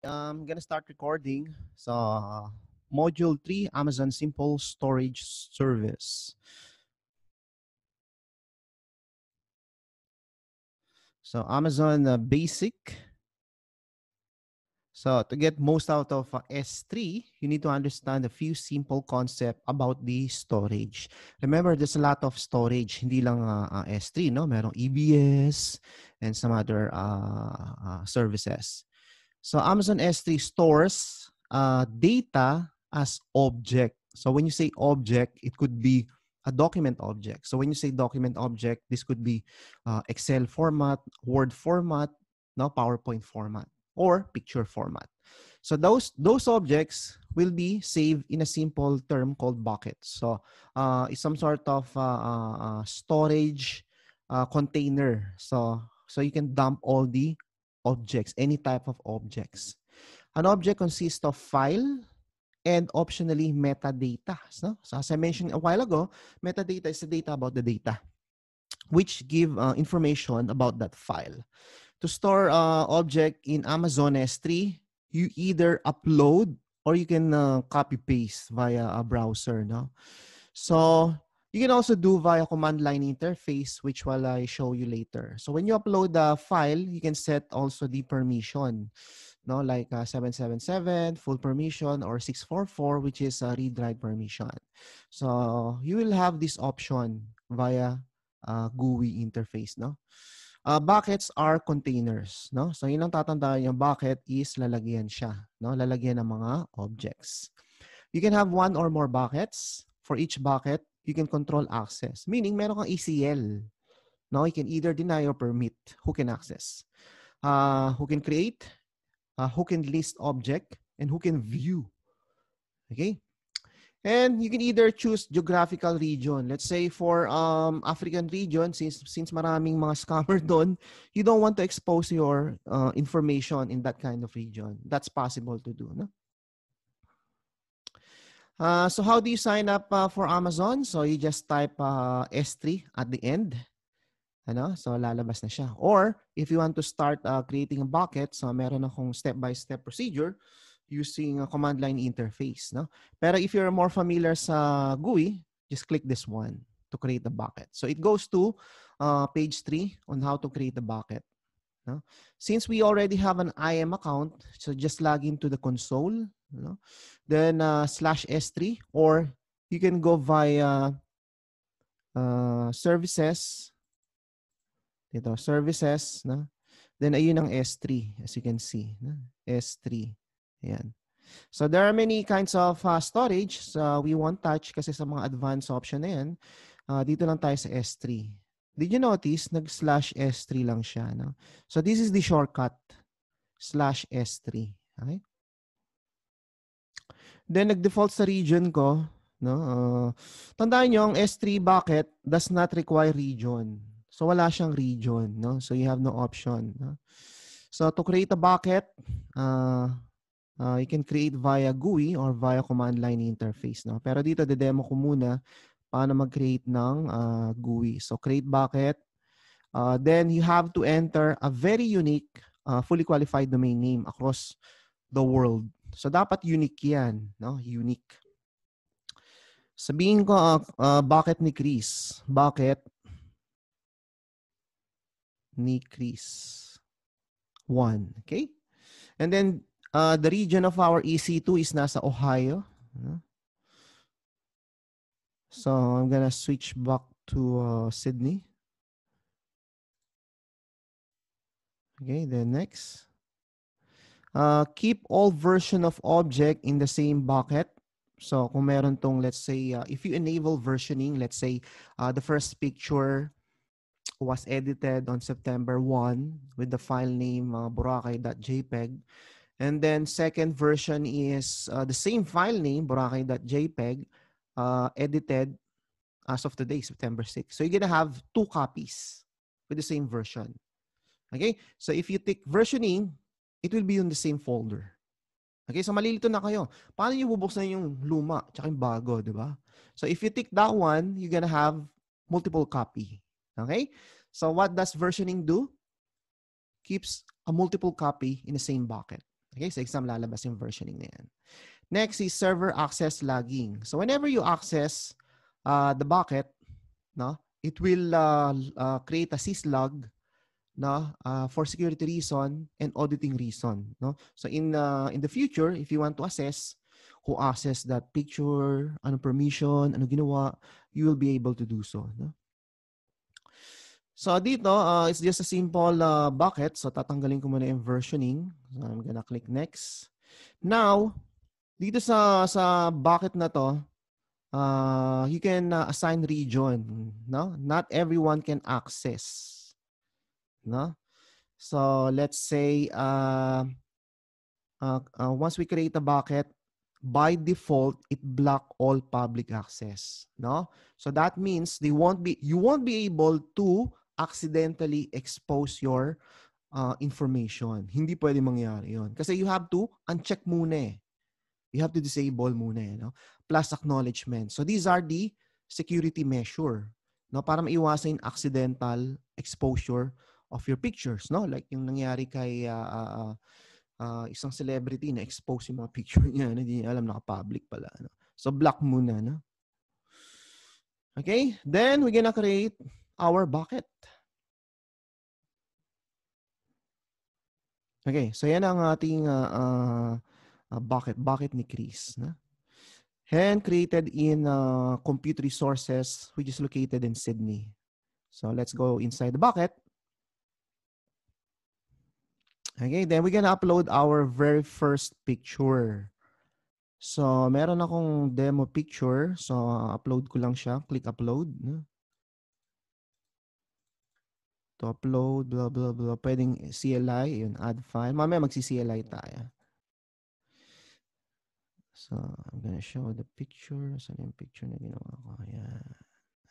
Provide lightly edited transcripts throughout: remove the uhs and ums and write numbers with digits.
I'm gonna start recording. So, Module 3, Amazon Simple Storage Service. So, Amazon Basic. So, to get most out of S3, you need to understand a few simple concepts about the storage. Remember, there's a lot of storage. Hindi lang S3, no? Merong EBS and some other services. So Amazon S3 stores data as object. So when you say object, it could be a document object. So when you say document object, this could be Excel format, Word format, no, PowerPoint format, or picture format. So those objects will be saved in a simple term called buckets. So it's some sort of storage container. So you can dump all the objects, any type of objects. An object consists of file and optionally metadata. So as I mentioned a while ago, metadata is the data about the data, which give information about that file. To store object in Amazon S3, you either upload or you can copy paste via a browser. No? So you can also do via command line interface, which will I show you later. So when you upload the file, you can set also the permission, no, like 777 full permission or 644, which is a read-write permission. So you will have this option via GUI interface, no. Buckets are containers, no. So yun ang tatandaan, yung bucket is lalagyan siya, no, lalagyan ng mga objects. You can have one or more buckets. For each bucket, you can control access. Meaning, meron kang ACL. No, you can either deny or permit who can access, who can create, who can list object, and who can view. Okay? And you can either choose geographical region. Let's say for African region, since maraming mga scammer doon, you don't want to expose your information in that kind of region. That's possible to do. No? So how do you sign up for Amazon? So you just type S3 at the end. Ano? So lalabas na siya. Or if you want to start creating a bucket, so meron akong step-by-step procedure using a command line interface. No? Pero if you're more familiar sa GUI, just click this one to create a bucket. So it goes to page 3 on how to create a bucket. No? Since we already have an IM account, so just log into the console. Then /S3, or you can go via services. Dito, services. No? Then ayun ang S3, as you can see. No? S3. Ayan. So there are many kinds of storage. So we won't touch kasi sa mga advanced option na yan. Dito lang tayo sa S3. Did you notice, nag/S3 lang siya. No? So this is the shortcut, /S3. Okay? Then nag-default sa region ko. No? Tandaan nyo, ang S3 bucket does not require region. So wala siyang region. No? So you have no option. No? So to create a bucket, you can create via GUI or via command line interface. No? Pero dito, de-demo ko muna paano mag-create ng GUI. So create bucket. Then you have to enter a very unique, fully qualified domain name across the world. So dapat unique yan, no? Unique. Sabihin ko bucket ni Chris. Bucket ni Chris 1, okay? And then the region of our EC2 is nasa Ohio. So I'm gonna switch back to Sydney. Okay, then next. Keep all version of object in the same bucket. So kung meron tong, let's say, if you enable versioning, let's say the first picture was edited on September 1 with the file name boracay.jpg. And then second version is the same file name, boracay.jpg, edited as of today, September 6. So you're going to have 2 copies with the same version. Okay? So if you tick versioning, it will be on the same folder. Okay? So malilito na kayo. Paano nyo bubuksan yung luma tsaka yung bago, di ba? So if you tick that one, you're going to have multiple copy. Okay? So what does versioning do? Keeps a multiple copy in the same bucket. Okay, sa exam lalabas yung versioning na yan. Next is server access logging. So whenever you access the bucket, no, it will create a syslog, no, for security reason and auditing reason, no. So in the future, if you want to assess who access that picture, ano permission, ano ginawa, you will be able to do so, no. So dito, it's just a simple bucket. So tatanggalin ko muna yung versioning. So I'm gonna click next. Now, dito sa bucket na to, you can assign region, no? Not everyone can access, no? So let's say once we create a bucket, by default it block all public access, no? So that means you won't be able to accidentally expose your information. Hindi pwede mangyari 'yon. Kasi you have to uncheck muna eh. You have to disable muna eh, no? Plus acknowledgement. So these are the security measure, no, para maiwasan yung accidental exposure of your pictures, no? Like yung nangyari kay isang celebrity na expose yung mga picture niya, hindi niya alam naka-public pala, no? So block muna, no? Okay? Then we're gonna create our bucket. Okay, so yan ang ating bucket ni Chris, no? And created in Compute Resources, which is located in Sydney. So let's go inside the bucket. Okay, then we're gonna upload our very first picture. So meron akong demo picture. So upload ko lang siya. Click upload. To upload, blah, blah, blah. Pwedeng CLI, yun, add file. Mamaya magsi-CLI tayo. So, I'm gonna show the picture. Saan yung picture na ginawa ko? Ayan.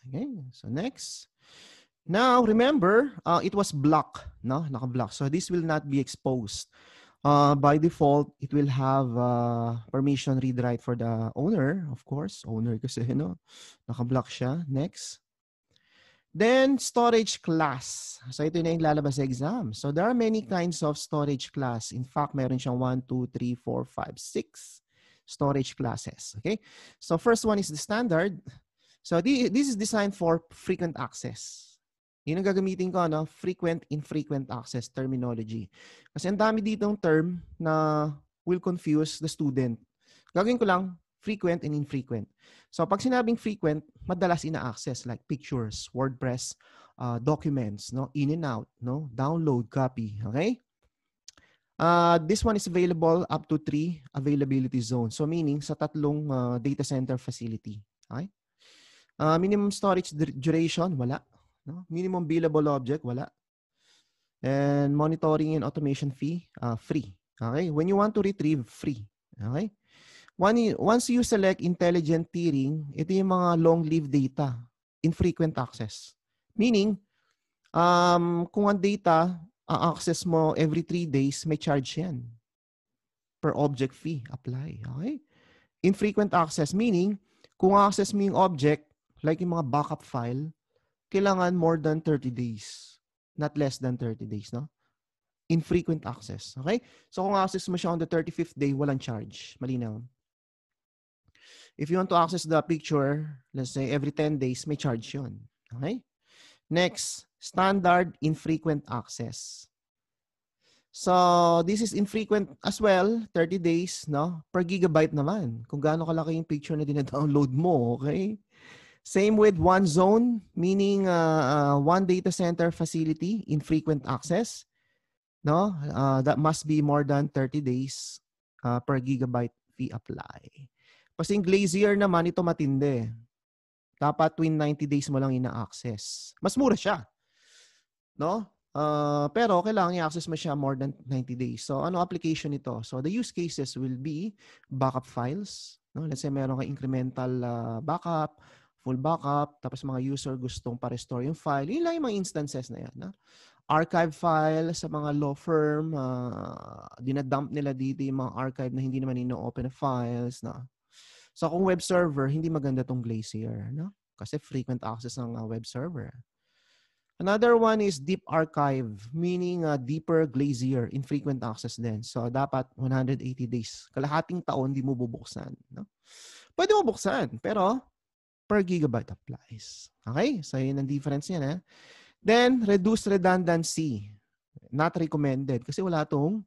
Okay, so next. Now, remember, it was blocked, no? Naka-block. So, this will not be exposed. By default, it will have permission read-write for the owner, of course. Owner kasi, no? Naka-block siya. Next. Then, storage class. So, ito na yung lalabas sa exam. So, there are many kinds of storage class. In fact, meron siyang 1, 2, 3, 4, 5, 6 storage classes. Okay? So, first one is the standard. So, this is designed for frequent access. Yun ang gagamitin ko, no? Frequent, infrequent access terminology. Kasi ang dami ditong term na will confuse the student. Gagawin ko lang, frequent and infrequent. So pag sinabing frequent, madalas ina-access like pictures, WordPress, documents, no, in and out, no, download, copy, okay? This one is available up to 3 availability zones. So meaning sa 3 data center facility, okay? Minimum storage duration, wala, no? Minimum billable object, wala. And monitoring and automation fee, free. Okay? When you want to retrieve, free. Okay? Once you select intelligent tiering, ito yung mga long-lived data, infrequent access. Meaning, kung ang data, access mo every 3 days, may charge yan. Per object fee, apply. Okay? Infrequent access, meaning, kung access mo yung object, like yung mga backup file, kailangan more than 30 days. Not less than 30 days, no? Infrequent access. Okay? So, kung access mo siya on the 35th day, walang charge. Malinaw. If you want to access the picture, let's say every 10 days, may charge yun. Okay? Next, standard infrequent access. So, this is infrequent as well, 30 days, no? Per gigabyte naman. Kung gaano kalaki yung picture na dina-download mo, okay? Same with one zone, meaning one data center facility, infrequent access, no? That must be more than 30 days per gigabyte fee apply. Kasing Glacier naman, ito matindi. Dapat twin 90 days mo lang ina-access. Mas mura siya. No? Pero kailangan i-access mo siya more than 90 days. So, ano application ito? So, the use cases will be backup files. No? Let's say meron kang incremental backup, full backup, tapos mga user gustong pa-restore yung file. Yun lang yung mga instances na yan. No? Archive file sa mga law firm, dinadump nila dito yung mga archive na hindi naman ino-open na files. No? So kung web server, hindi maganda tong Glacier, no? Kasi frequent access ng web server. Another one is deep archive, meaning deeper glacier, infrequent access din. So, dapat 180 days. Kalahating taon, di mo bubuksan. No? Pwede mo buksan, pero per gigabyte applies. Okay? So, yun ang difference niya. Then, reduce redundancy. Not recommended kasi wala tong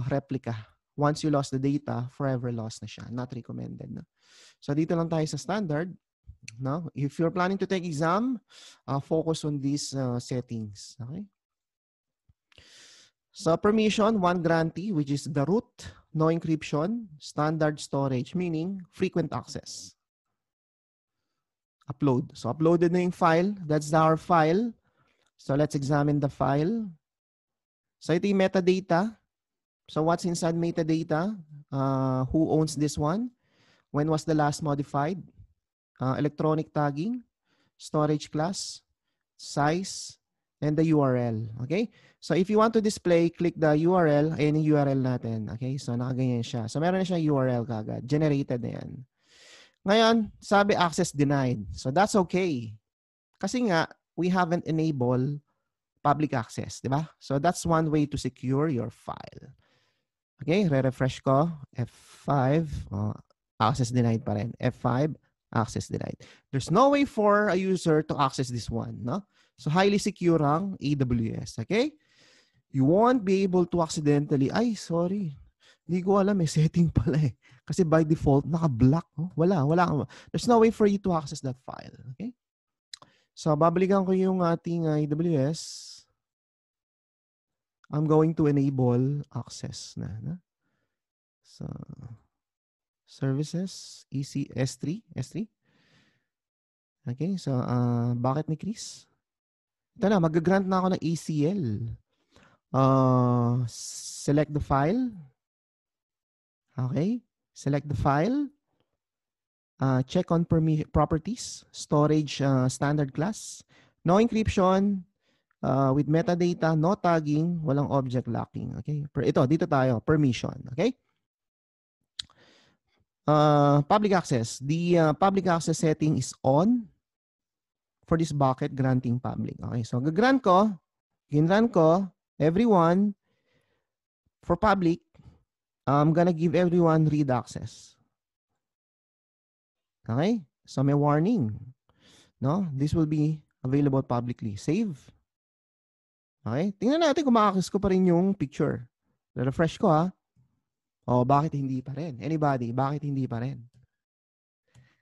replica. Once you lost the data, forever lost na siya. Not recommended. No? So, dito lang tayo sa standard. No? If you're planning to take exam, focus on these settings. Okay? So permission, one grantee, which is the root, no encryption, standard storage, meaning frequent access. Upload. So uploaded na yung file. That's our file. So let's examine the file. So ito yung metadata. So what's inside metadata? Who owns this one? When was the last modified? Electronic tagging, storage class, size, and the URL. Okay? So if you want to display, click the URL. Ayan yung URL natin. Okay? So nakaganyan siya. So meron na siya URL kagad. Generated na yan. Ngayon, sabi access denied. So that's okay. Kasi nga, we haven't enabled public access. Diba? So that's one way to secure your file. Okay? Re-refresh ko. F5. Access denied pa rin. F5. Access denied. There's no way for a user to access this one. No? So, highly secure ang AWS. Okay? You won't be able to accidentally, ay, sorry. Hindi ko alam, may setting pala eh. Kasi by default, naka-block. No? Wala. There's no way for you to access that file. Okay? So, babalikan ko yung ating AWS. I'm going to enable access na. So, services, S3. Okay, so bakit ni Chris? Ito na, mag-grant na ako ng ACL. Select the file. Okay, select the file. Check on properties, storage standard class, no encryption, with metadata, no tagging, walang object locking. Okay, dito tayo, permission. Okay. Public access. The public access setting is on for this bucket granting public. Okay, so gagrant ko, ginrun ko, everyone, for public, I'm gonna give everyone read access. Okay, so may warning. No, this will be available publicly. Save. Okay, tingnan natin kung ma-access ko pa rin yung picture. Refresh ko ha. Oh, bakit hindi pa rin? Anybody, bakit hindi pa rin?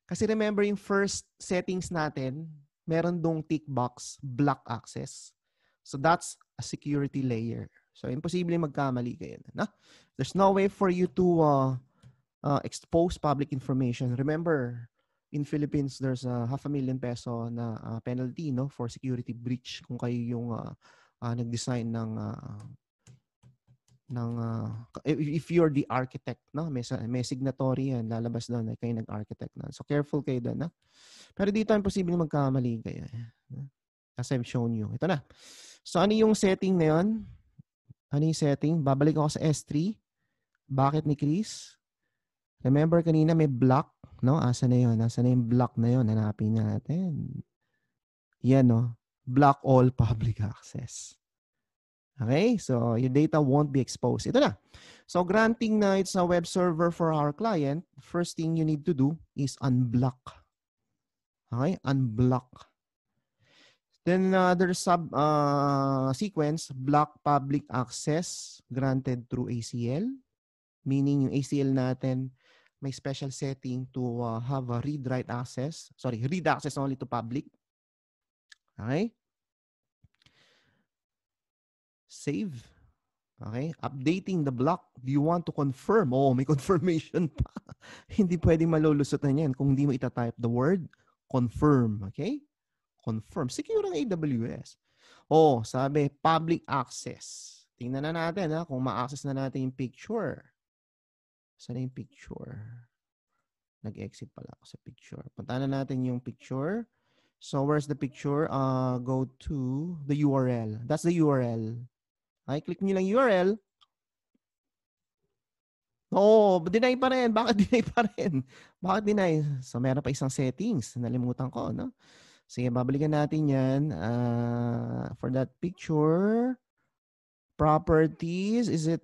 Kasi remember yung first settings natin, meron dong tick box, block access. So that's a security layer. So imposible magkamali kayo. No? There's no way for you to expose public information. Remember, in Philippines, there's a ₱500,000 na penalty no, for security breach kung kayo yung nag-design ng if you're the architect, no? May signatory yan, lalabas doon na kayo nag-architect na. So careful kayo doon, no? Pero dito imposible magkamali kayo. As I've shown you. Ito na. So ano yung setting na yun? Ano yung setting? Babalik ako sa S3. Bakit ni Chris? Remember kanina may block, no? Asa na yun? Asa na yung block na yun? Hanapin natin. Yan, no? Block all public access. Okay, so your data won't be exposed. Ito na. So granting na it's a web server for our client, first thing you need to do is unblock. Okay, unblock. Then there's sequence, block public access granted through ACL. Meaning yung ACL natin may special setting to have a read-write access. Sorry, read access only to public. Okay. Save. Okay? Updating the block. Do you want to confirm? Oh, may confirmation pa. Hindi pwedeng malulusutan yan kung hindi mo itatype the word confirm. Okay? Confirm. Secure ang AWS. Oh, sabi, public access. Tingnan na natin kung ma-access na natin yung picture. Saan yung picture? Nag-exit pala ako sa picture. Punta na natin yung picture. So, where's the picture? Go to the URL. That's the URL. Okay, click nyo lang URL. Oo, deny pa rin. Bakit deny pa rin? Bakit deny? So, meron pa isang settings. Nalimutan ko, no? Sige, babalikan natin yan. For that picture, properties, is it